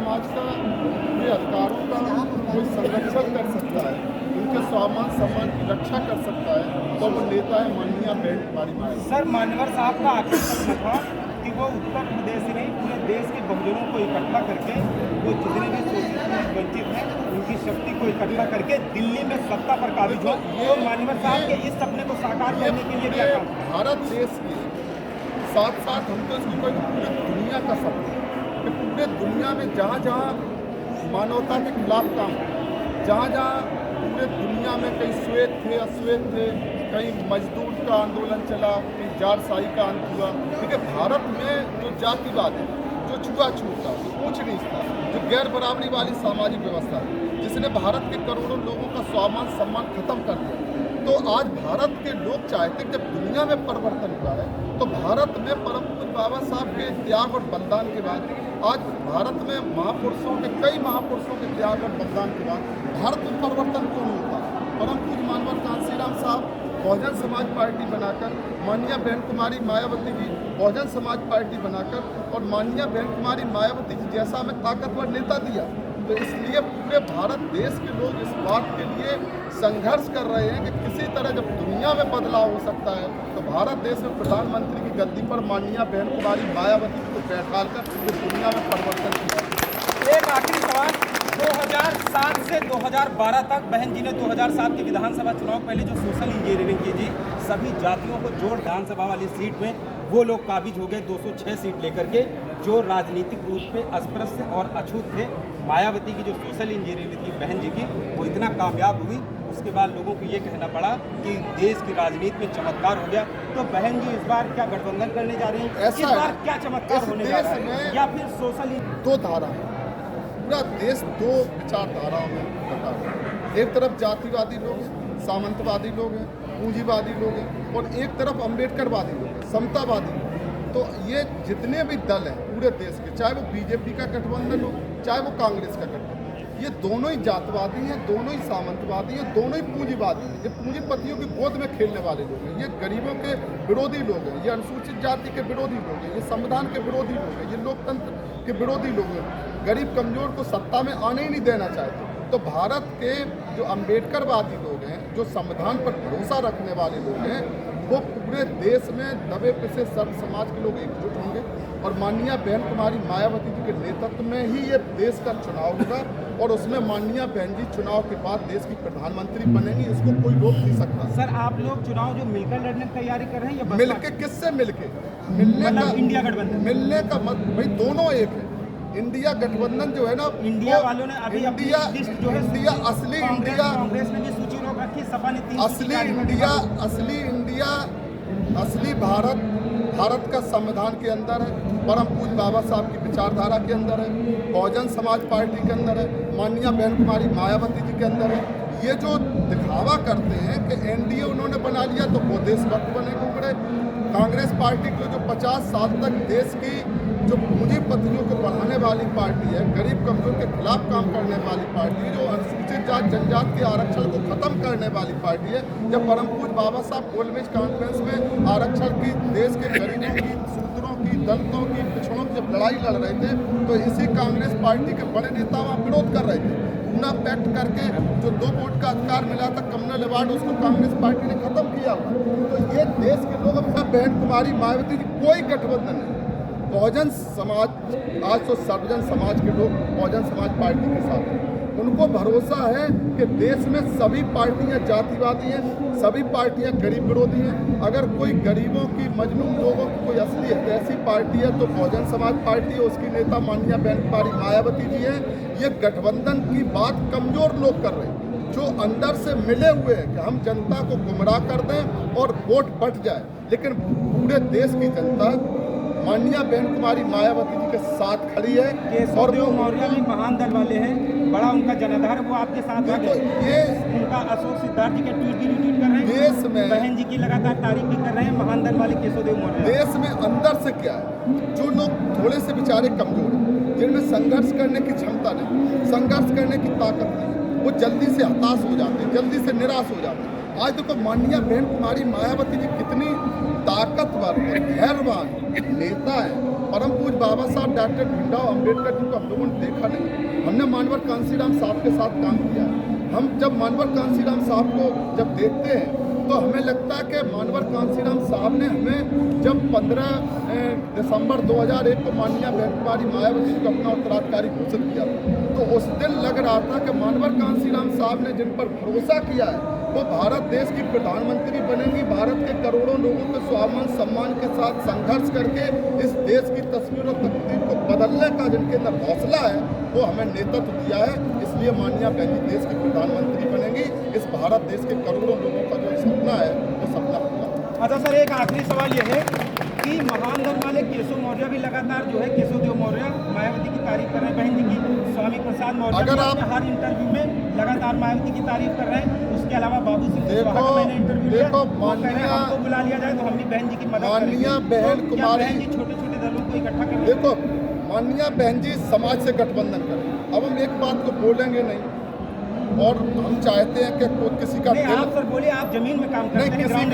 समाज का के अधिकारों का कोई संरक्षण कर सकता है, उनके स्वाभिमान सम्मान की रक्षा कर सकता है, तो वो नेता है माननीय बहन कुमारी मायावती। सर, मानवर साहब का आखिरी सपना था कि वो उत्तर प्रदेश ही नहीं पूरे देश के बहुजनों को इकट्ठा करके वो जितने भी शोषित वंचित हैं उनकी शक्ति को इकट्ठा करके दिल्ली में सत्ता पर काबिज हो। तो मानवर साहब के इस सपने को साकार करने के लिए क्या काम? भारत देश के साथ साथ हम तो इसको कोई पूरी दुनिया का सपना है कि पूरे दुनिया में जहाँ जहाँ मानवता के खिलाफ काम हो, जहाँ जहाँ पूरे दुनिया में कहीं श्वेत थे अश्वेत थे, कहीं मजदूर का आंदोलन चला, कहीं जारशाही का अंत हुआ, देखिए भारत में जो जातिवाद है, जो छुआछूत था, जो ऊंच नीच था, जो गैर बराबरी वाली सामाजिक व्यवस्था है, जिसने भारत के करोड़ों लोगों का स्वाभिमान सम्मान खत्म कर दिया, तो आज भारत के लोग चाहते हैं जब दुनिया में परिवर्तन हुआ है तो भारत में परम पूज्य बाबा साहब के त्याग और बलिदान के बाद आज भारत में कई महापुरुषों के त्याग और बलिदान के बाद भारत में परिवर्तन क्यों नहीं होता? परम पूज्य मानवर कांशीराम साहब बहुजन समाज पार्टी बनाकर माननीय बहन कुमारी मायावती जी बहुजन समाज पार्टी बनाकर और माननीय बहन कुमारी मायावती जी जैसा हमें ताकतवर नेता दिया, तो इसलिए पूरे भारत देश के लोग इस बात के लिए संघर्ष कर रहे हैं कि किसी तरह जब दुनिया में बदलाव हो सकता है तो भारत देश में प्रधानमंत्री की गद्दी पर माननीय बहन कुमारी मायावती जी को बैठाकर पूरी दुनिया में परिवर्तन किया। एक आखिरी सवाल, 2007 से 2012 तक बहन जी ने 2007 के विधानसभा चुनाव पहले जो सोशल इंजीनियरिंग की जी, सभी जातियों को जोड़ विधानसभा वाली सीट में वो लोग काबिज हो गए 206 सीट लेकर के, जो राजनीतिक रूप पे अस्पृश्य और अछूत थे। मायावती की जो सोशल इंजीनियरिंग थी बहन जी की, वो इतना कामयाब हुई, उसके बाद लोगों को ये कहना पड़ा कि देश की राजनीति में चमत्कार हो गया। तो बहन जी इस बार क्या गठबंधन करने जा रही हैं? इस बार क्या चमत्कार होने जा रहा है, या फिर सोशल दो धारा है, पूरा देश दो विचारधाराओं में बटा है। एक तरफ जातिवादी लोग हैं, सामंतवादी लोग हैं, पूंजीवादी लोग हैं, और एक तरफ अम्बेडकरवादी लोग हैं, समतावादी लोग हैं। तो ये जितने भी दल हैं पूरे देश के, चाहे वो बीजेपी का गठबंधन हो चाहे वो कांग्रेस का गठबंधन, ये दोनों ही जातवादी हैं, दोनों ही सामंतवादी हैं, दोनों ही पूंजीवादी हैं। ये पूंजीपतियों की गोद में खेलने वाले लोग हैं, ये गरीबों के विरोधी लोग हैं, ये अनुसूचित जाति के विरोधी लोग हैं, ये संविधान के विरोधी लोग हैं, ये लोकतंत्र के विरोधी लोग हैं, गरीब कमजोर को सत्ता में आने ही नहीं देना चाहते। तो भारत के जो अम्बेडकरवादी लोग हैं, जो संविधान पर भरोसा रखने वाले लोग हैं, वो पूरे देश में दबे पिसे सर्व समाज के लोग एकजुट होंगे और माननीय बहन कुमारी मायावती जी के नेतृत्व में ही ये देश का चुनाव होगा और उसमें माननीय बहन जी चुनाव के बाद देश की प्रधानमंत्री बनेंगी, इसको कोई रोक नहीं सकता। सर, आप लोग चुनाव जो मिलकर लड़ने की तैयारी कर रहे हैं या मिलके? किससे मिलके? मिलने का इंडिया गठबंधन, मिलने का मत भाई, दोनों एक है। इंडिया गठबंधन जो है ना, इंडिया वालों ने अभी इंडिया लिस्ट जो है इंडिया असली इंडिया कांग्रेस ने भी सूची रोक रखी, सपा ने 3 असली भारत का संविधान के अंदर है, परम पूज्य बाबा साहब की विचारधारा के अंदर है, बहुजन समाज पार्टी के अंदर है, माननीय बहन कुमारी मायावती जी के अंदर है। ये जो दिखावा करते हैं कि एनडीए उन्होंने बना लिया तो वो देशभक्त बने कुकड़े, कांग्रेस पार्टी को जो 50 साल तक देश की जो पूंजीपतियों को बढ़ाने वाली पार्टी है, गरीब कमजोर के खिलाफ काम करने वाली पार्टी, जो अनुसूचित जाति जनजाति के आरक्षण को खत्म करने वाली पार्टी है। जब परम पूज्य बाबा साहब गोलमेज कॉन्फ्रेंस में आरक्षण की, देश के गरीबों की, शूद्रों की, दलितों की, पिछड़ों की जब लड़ाई लड़ रहे थे, तो इसी कांग्रेस पार्टी के बड़े नेता वहाँ विरोध कर रहे थे। पूना पैक्ट करके जो 2 वोट का अधिकार मिला था, कम्युनल अवार्ड, उसको कांग्रेस पार्टी ने खत्म किया हुआ। तो ये देश के लोग अपना बहन कुमारी मायावती जी कोई गठबंधन नहीं, बहुजन समाज, आज तो सर्वजन समाज के लोग बहुजन समाज पार्टी के साथ हैं। उनको भरोसा है कि देश में सभी पार्टियां जातिवादी हैं, सभी पार्टियां गरीब विरोधी हैं। अगर कोई गरीबों की, मजलूम लोगों की कोई असली ऐसी पार्टी है तो बहुजन समाज पार्टी है, उसकी नेता माननीय बहन कुमारी मायावती जी हैं। ये गठबंधन की बात कमजोर लोग कर रहे हैं, जो अंदर से मिले हुए हैं कि हम जनता को गुमराह कर दें और वोट बट जाए, लेकिन पूरे देश की जनता माननीय बहन कुमारी मायावती जी के साथ खड़ी है। और जो मौर्य भी महान दल वाले हैं, बड़ा उनका जनाधार, वो आपके साथ है। ये उनका अशोक सिद्धार्थ जी के ट्वीट भी रिट्वीट कर रहे हैं, देश में बहन जी की लगातार तारीफ भी कर रहे हैं महान दल वाले केशवदेव मौर्य। देश में अंदर से क्या है, जो लोग थोड़े से बेचारे कमजोर हैं, जिनमें संघर्ष करने की क्षमता नहीं, संघर्ष करने की ताकत नहीं, वो जल्दी से हताश हो जाते हैं, जल्दी से निराश हो जाते हैं। आज देखो माननीय बहन कुमारी मायावती जी कितनी ताकतवर और धैर्यवान नेता है। परम पूज्य बाबा साहब डॉक्टर भीमराव अम्बेडकर जी को हम लोगों ने देखा नहीं, हमने मानवर कांसीराम साहब के साथ काम किया है। हम जब मानवर कांसीराम साहब को जब देखते हैं तो हमें लगता है कि मानवर कांसीराम साहब ने हमें जब 15 दिसंबर 2001 को माननीय बहन कुमारी मायावती जी को अपना उत्तराधिकारी घोषित किया तो उस दिन लग रहा था कि मानवर कांसीराम साहब ने जिन पर भरोसा किया है वो भारत देश की प्रधानमंत्री बनेंगी, भारत के करोड़ों लोगों के स्वाभिमान सम्मान के साथ संघर्ष करके इस देश की तस्वीर और तकदीर को बदलने का जिनके अंदर हौसला है वो हमें नेतृत्व दिया है। इसलिए माननीय बहन जी देश की प्रधानमंत्री बनेंगी। इस भारत देश के करोड़ों लोगों का जो सपना है वो सपना पूरा। अच्छा सर, एक आखिरी सवाल ये है कि महान धर्म वाले केशव मौर्य भी लगातार जो है केशव देव मौर्य मायावती की तारीफ कर रहे हैं, बहन जी की। स्वामी प्रसाद मौर्य अगर भी आप अपने हर इंटरव्यू में लगातार मायावती की तारीफ कर रहे हैं। उसके अलावा बाबू सिंह देखो, कुशवाहा का मैंने इंटरव्यू लिया, देखो, वो कह रहे हैं हमको बुला लिया जाए तो हम भी बहन जी की मदद माननीय करेंगे। बहन तो क्या कुमारी बहन जी छोटे छोटे दलों को इकट्ठा कर रहे हैं? देखो माननीय बहन जी समाज से गठबंधन करें। अब हम एक बात को बोलेंगे नहीं और हम चाहते हैं कि किसी का नहीं, आप सर बोलिए, आप जमीन में काम करते हैं, किसी ग्राउंड